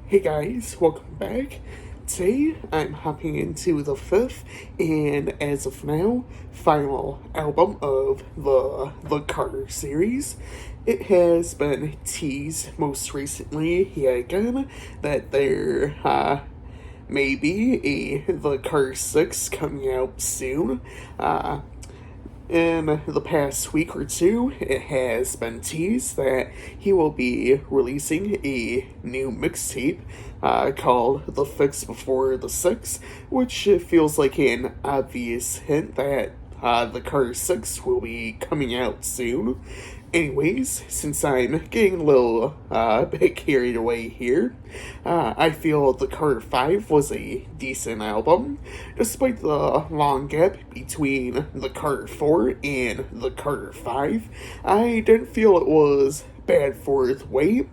Hey guys, welcome back. Today I'm hopping into the fifth and, as of now, final album of the Carter series. It has been teased most recently yet again that there may be the Carter 6 coming out soon. In the past week or two, it has been teased that he will be releasing a new mixtape called The Fix Before the Six, which feels like an obvious hint that the Carter 6 will be coming out soon. Anyways, since I'm getting a little bit carried away here, I feel the Carter 5 was a decent album. Despite the long gap between the Carter 4 and the Carter 5, I didn't feel it was bad for its weight,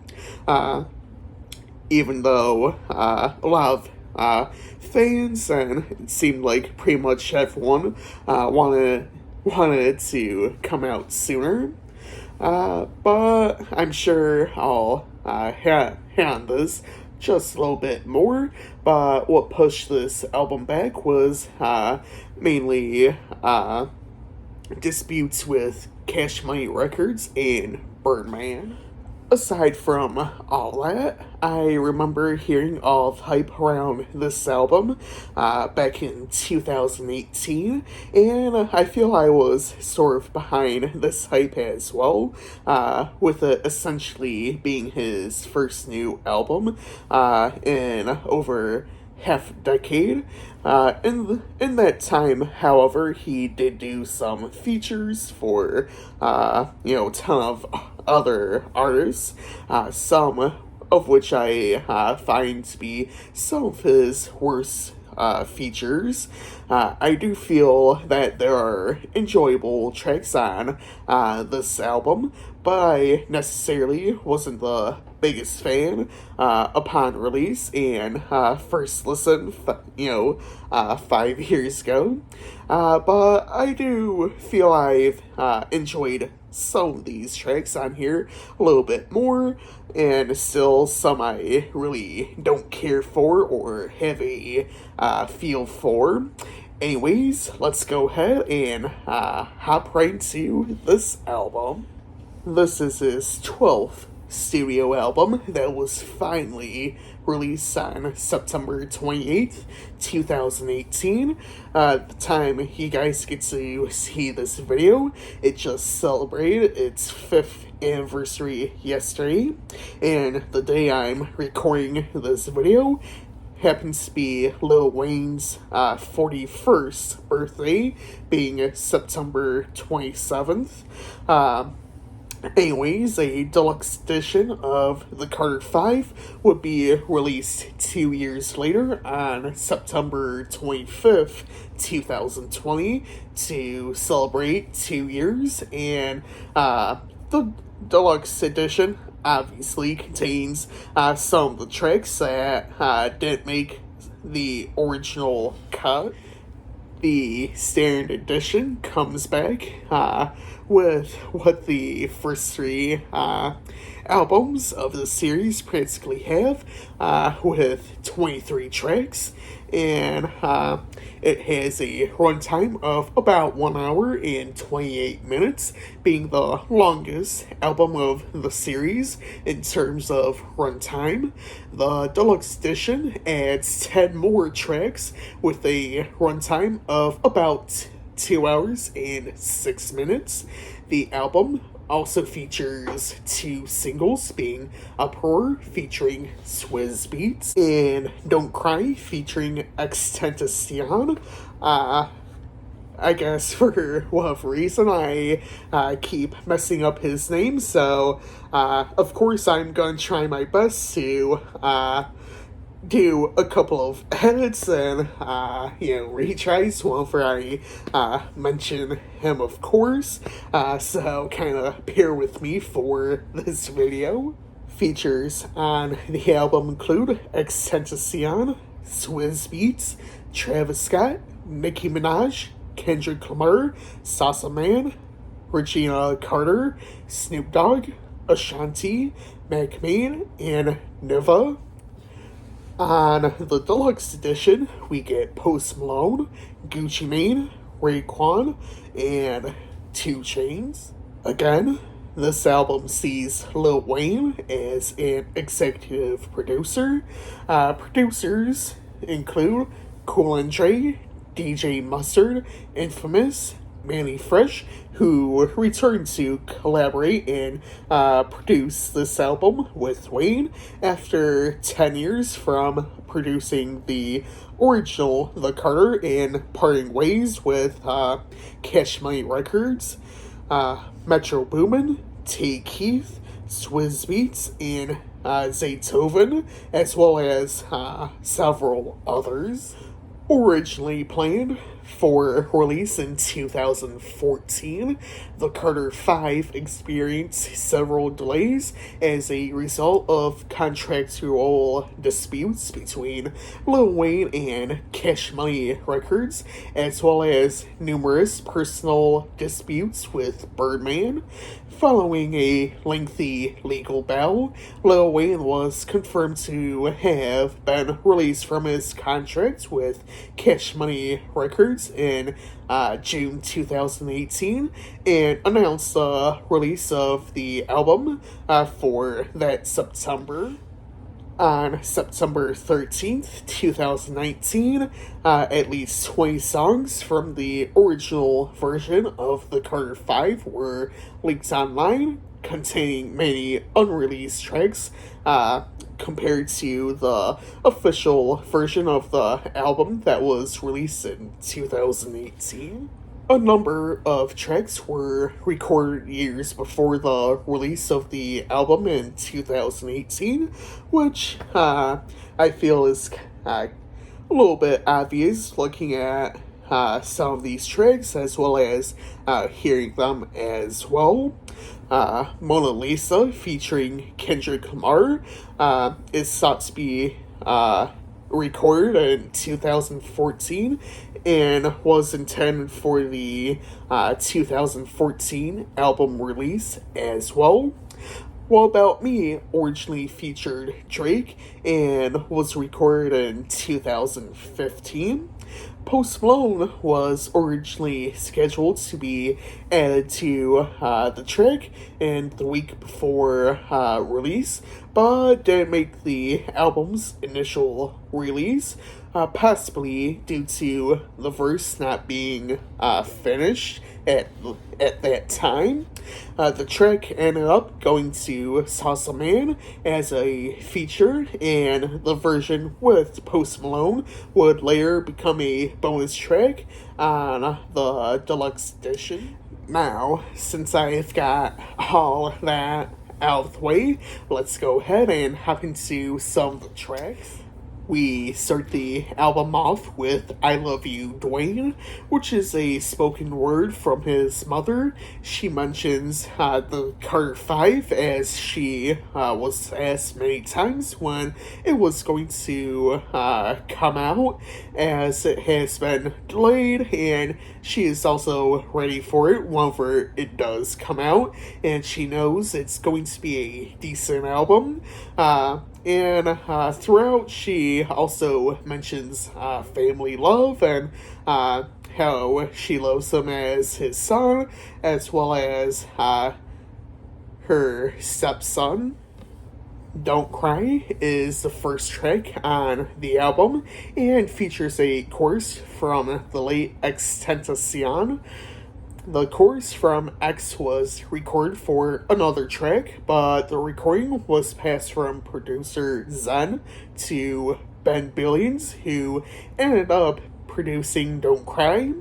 even though a lot of fans, and it seemed like pretty much everyone, wanted to come out sooner. But I'm sure I'll hit on this just a little bit more. But what pushed this album back was mainly disputes with Cash Money Records and Birdman. Aside from all that, I remember hearing all the hype around this album back in 2018, and I feel I was sort of behind this hype as well, with it essentially being his first new album in over half a decade. In that time, however, he did do some features for a ton of other artists, some of which I find to be some of his worst features. I do feel that there are enjoyable tracks on this album, but I necessarily wasn't the biggest fan upon release and first listen, 5 years ago. But I do feel I've enjoyed some of these tracks on here a little bit more, and still some I really don't care for or have a feel for. Anyways, let's go ahead and hop right into this album. This is his 12th studio album that was finally released on September 28th, 2018. At the time you guys get to see this video, it just celebrated its 5th anniversary yesterday, and the day I'm recording this video happens to be Lil Wayne's 41st birthday, being September 27th. Anyways, a deluxe edition of the Carter 5 would be released 2 years later on September 25th, 2020, to celebrate 2 years, and the deluxe edition obviously contains some of the tracks that didn't make the original cut. The standard edition comes back with what the first 3 albums of the series practically have, with 23 tracks, and it has a runtime of about 1 hour and 28 minutes, being the longest album of the series in terms of runtime. The deluxe edition adds 10 more tracks with a runtime of about 2 hours and 6 minutes. The album also features 2 singles, being Uproar featuring Swizz Beatz and Don't Cry featuring Extentacion. I guess for whatever reason I keep messing up his name, so of course I'm going to try my best to do a couple of edits and, retries whenever I mention him, of course. So kind of bear with me for this video. Features on the album include Extentacion, Swizz Beatz, Travis Scott, Nicki Minaj, Kendrick Lamar, Salsa Man, Regina Carter, Snoop Dogg, Ashanti, Mac Main, and Nova. On the deluxe edition, we get Post Malone, Gucci Mane, Raekwon, and 2 Chainz. Again, this album sees Lil Wayne as an executive producer. Producers include Cool and Dre, DJ Mustard, Infamous, Manny Fresh, who returned to collaborate and produce this album with Wayne after 10 years from producing the original The Carter and parting ways with Cash Money Records. Metro Boomin, Tay Keith, Swizz Beatz, and Zaytoven, as well as several others. Originally planned for release in 2014, the Carter 5 experienced several delays as a result of contractual disputes between Lil Wayne and Cash Money Records, as well as numerous personal disputes with Birdman. Following a lengthy legal battle, Lil Wayne was confirmed to have been released from his contract with Cash Money Records in June 2018 and announced the release of the album for that September. On September 13th, 2019, at least 20 songs from the original version of the Carter 5 were leaked online, containing many unreleased tracks compared to the official version of the album that was released in 2018. A number of tracks were recorded years before the release of the album in 2018, which I feel is a little bit obvious looking at some of these tracks as well as hearing them as well. Mona Lisa featuring Kendrick Lamar is thought to be recorded in 2014 and was intended for the 2014 album release as well. What About Me originally featured Drake and was recorded in 2015. Post Malone was originally scheduled to be added to the track in the week before release, but didn't make the album's initial release, possibly due to the verse not being finished at that time. The track ended up going to Salsa Man as a feature, and the version with Post Malone would later become a bonus track on the deluxe edition. Now, since I've got all that out of the way, let's go ahead and hop into some of the tracks. We start the album off with I Love You, Dwayne, which is a spoken word from his mother. She mentions the Carter 5 as she was asked many times when it was going to come out, as it has been delayed, and she is also ready for it whenever it does come out, and she knows it's going to be a decent album. And throughout, she also mentions family love and how she loves him as his son, as well as her stepson. Don't Cry is the first track on the album and features a chorus from the late XXXTentacion. The chorus from X was recorded for another track, but the recording was passed from producer Zen to Ben Billions, who ended up producing Don't Cry.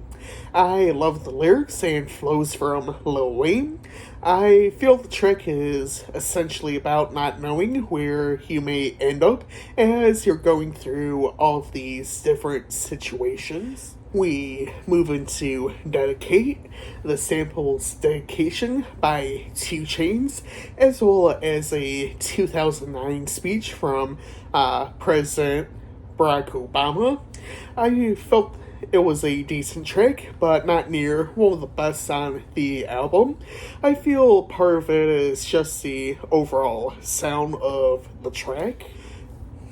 I love the lyrics and flows from Lil Wayne. I feel the track is essentially about not knowing where you may end up as you're going through all of these different situations. We move into Dedicate. The sample's Dedication by 2 Chainz, as well as a 2009 speech from President Barack Obama. I felt it was a decent track, but not near one of the best on the album. I feel part of it is just the overall sound of the track.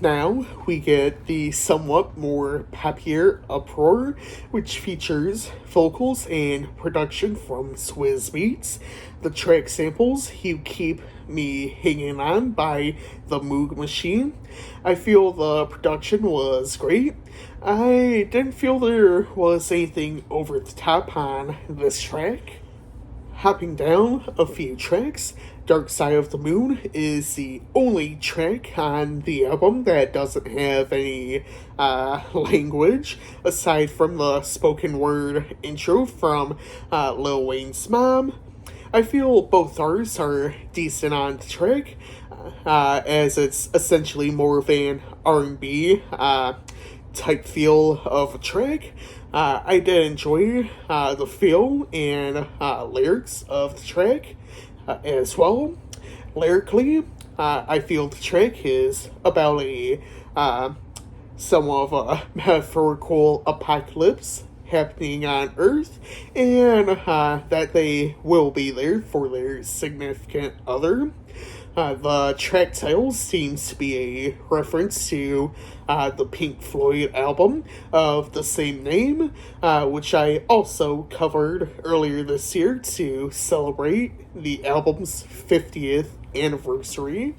Now we get the somewhat more peppier Uproar, which features vocals and production from Swizz Beatz. The track samples You Keep Me Hanging On by the Moog Machine. I feel the production was great. I didn't feel there was anything over the top on this track. Hopping down a few tracks, Dark Side of the Moon is the only track on the album that doesn't have any language, aside from the spoken word intro from Lil Wayne's mom. I feel both artists are decent on the track, as it's essentially more of an R&B type feel of a track. I did enjoy the feel and lyrics of the track as well. Lyrically, I feel the track is about a somewhat of a metaphorical apocalypse happening on Earth, and that they will be there for their significant other. The track title seems to be a reference to the Pink Floyd album of the same name, which I also covered earlier this year to celebrate the album's 50th anniversary.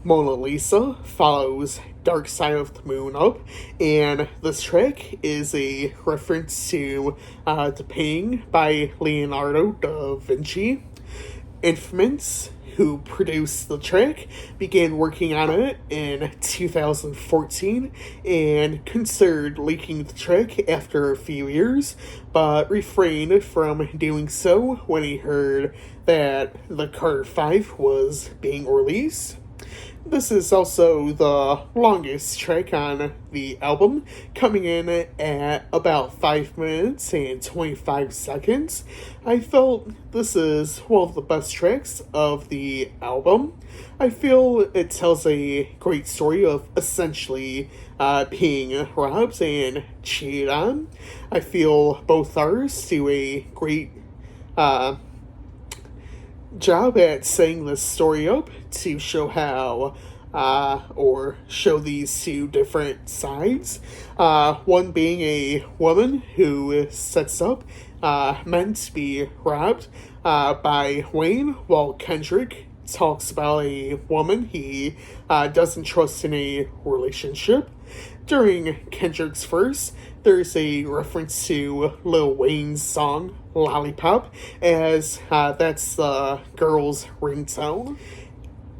Mona Lisa follows Dark Side of the Moon up, and this track is a reference to the painting by Leonardo da Vinci. Infamous, who produced the track, began working on it in 2014 and considered leaking the track after a few years, but refrained from doing so when he heard that the Carter 5 was being released. This is also the longest track on the album, coming in at about 5 minutes and 25 seconds. I felt this is one of the best tracks of the album. I feel it tells a great story of essentially being robbed and cheated on. I feel both artists do a great job at setting this story up to show how or show these two different sides. One being a woman who sets up men to be robbed by Wayne, while Kendrick talks about a woman he doesn't trust in a relationship. During Kendrick's verse, there's a reference to Lil Wayne's song Lollipop, as that's the girl's ringtone.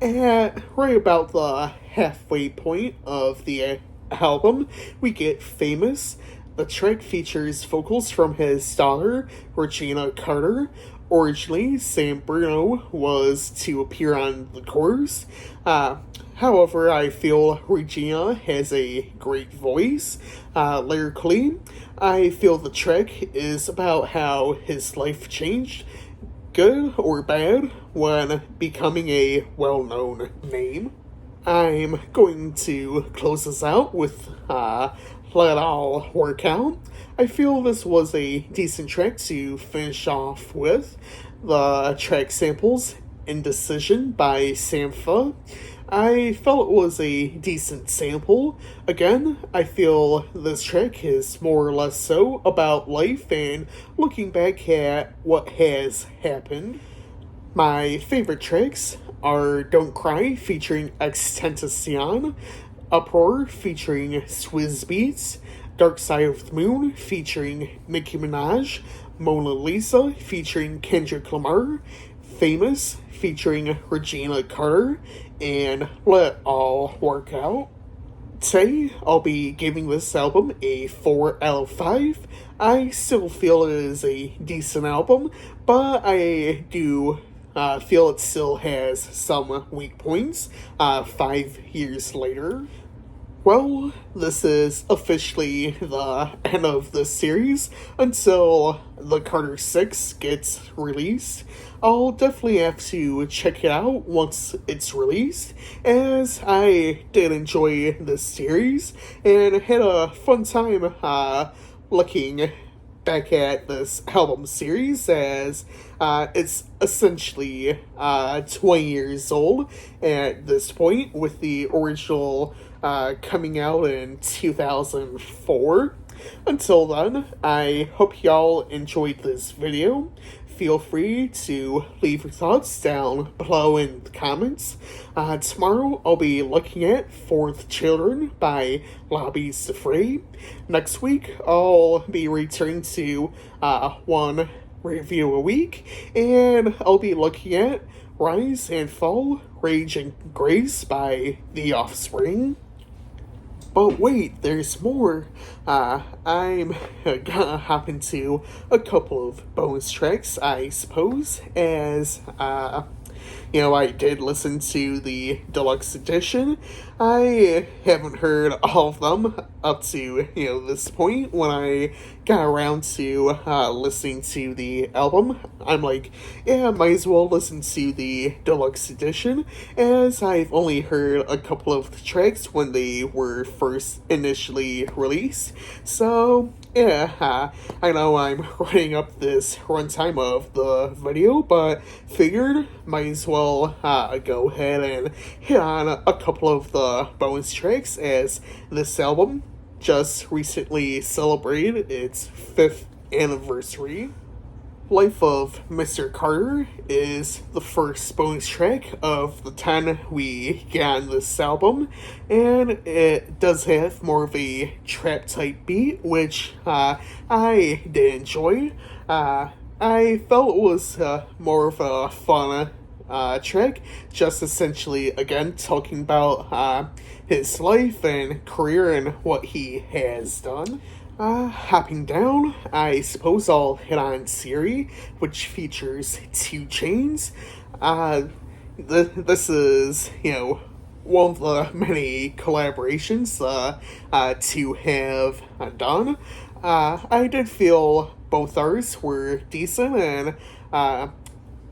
At right about the halfway point of the album, we get Famous. The track features vocals from his daughter, Regina Carter. Originally, Sam Bruno was to appear on the chorus. However, I feel Regina has a great voice. Lyrically, I feel the track is about how his life changed, good or bad, when becoming a well-known name. I'm going to close this out with Let It All Work Out. I feel this was a decent track to finish off with. The track samples Indecision by Sampha. I felt it was a decent sample. Again, I feel this track is more or less so about life and looking back at what has happened. My favorite tracks are Don't Cry featuring XXXTentacion, Uproar featuring Swizz Beatz, Dark Side of the Moon featuring Nicki Minaj, Mona Lisa featuring Kendrick Lamar, Famous featuring Regina Carter, and Let It All Work Out. Today, I'll be giving this album a 4 out of 5. I still feel it is a decent album, but I do feel it still has some weak points 5 years later. Well, this is officially the end of the series until the Carter 6 gets released. I'll definitely have to check it out once it's released, as I did enjoy this series and had a fun time looking back at this album series, as it's essentially 20 years old at this point, with the original coming out in 2004. Until then, I hope y'all enjoyed this video. Feel free to leave your thoughts down below in the comments. Tomorrow I'll be looking at Fourth Children by Lobbies to Free. Next week I'll be returning to one review a week, and I'll be looking at Rise and Fall, Rage and Grace by The Offspring. But wait, there's more. I'm gonna hop into a couple of bonus tracks, I suppose, as, I did listen to the deluxe edition. I haven't heard all of them up to, this point. When I got around to listening to the album, I'm like, yeah, might as well listen to the deluxe edition, as I've only heard a couple of the tracks when they were first initially released. So, yeah, I know I'm running up this runtime of the video, but figured might as well go ahead and hit on a couple of the bonus tracks, as this album just recently celebrated its 5th anniversary. Life of Mr. Carter is the first bonus track of the 10 we get on this album, and it does have more of a trap type beat, which I did enjoy. I felt it was more of a fun track, just essentially, again, talking about his life and career and what he has done. Hopping down, I suppose I'll hit on Siri, which features 2 Chainz. This is, one of the many collaborations to have done. I did feel both ours were decent, and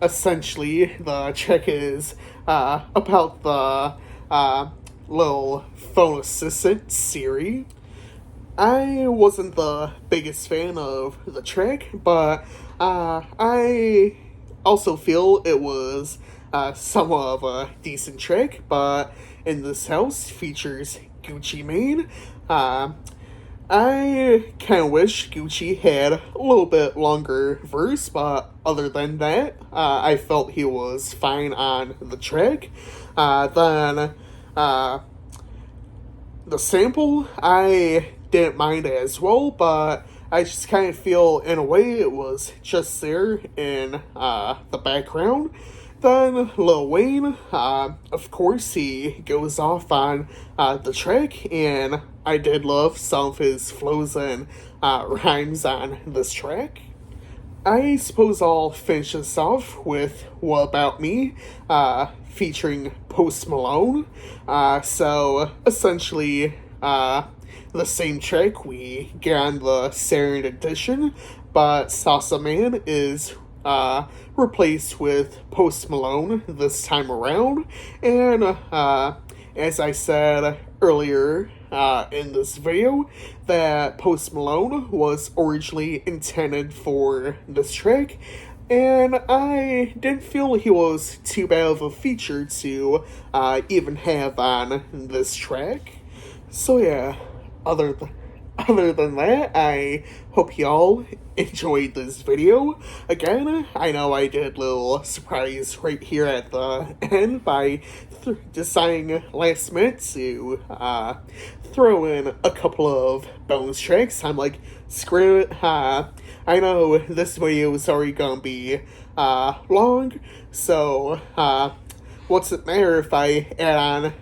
essentially the track is about the little phone assistant, Siri. I wasn't the biggest fan of the track, but I also feel it was somewhat of a decent track. But In This House features Gucci Mane. I kind of wish Gucci had a little bit longer verse, but other than that, I felt he was fine on the track. Then the sample, I didn't mind as well, but I just kind of feel, in a way, it was just there in the background. Then Lil Wayne, of course, he goes off on the track, and I did love some of his flows and rhymes on this track. I suppose I'll finish this off with What About Me, featuring Post Malone. So, essentially, the same track we get on the Saturn edition, but Salsa Man is replaced with Post Malone this time around. And as I said earlier in this video, that Post Malone was originally intended for this track, and I didn't feel he was too bad of a feature to even have on this track. So yeah, other than that, I hope y'all enjoyed this video. Again, I know I did a little surprise right here at the end by deciding last minute to throw in a couple of bonus tracks. I'm like, screw it. I know this video is already gonna be long, so what's it matter if I add on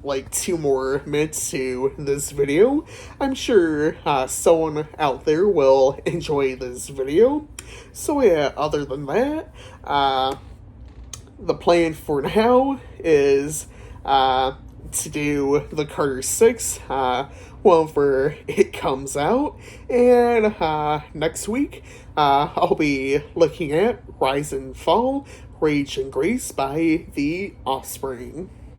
like 2 more minutes to this video? I'm sure someone out there will enjoy this video. So yeah, other than that, the plan for now is to do the Carter 6 whenever it comes out, and next week I'll be looking at Rise and Fall, Rage and Grace by The Offspring.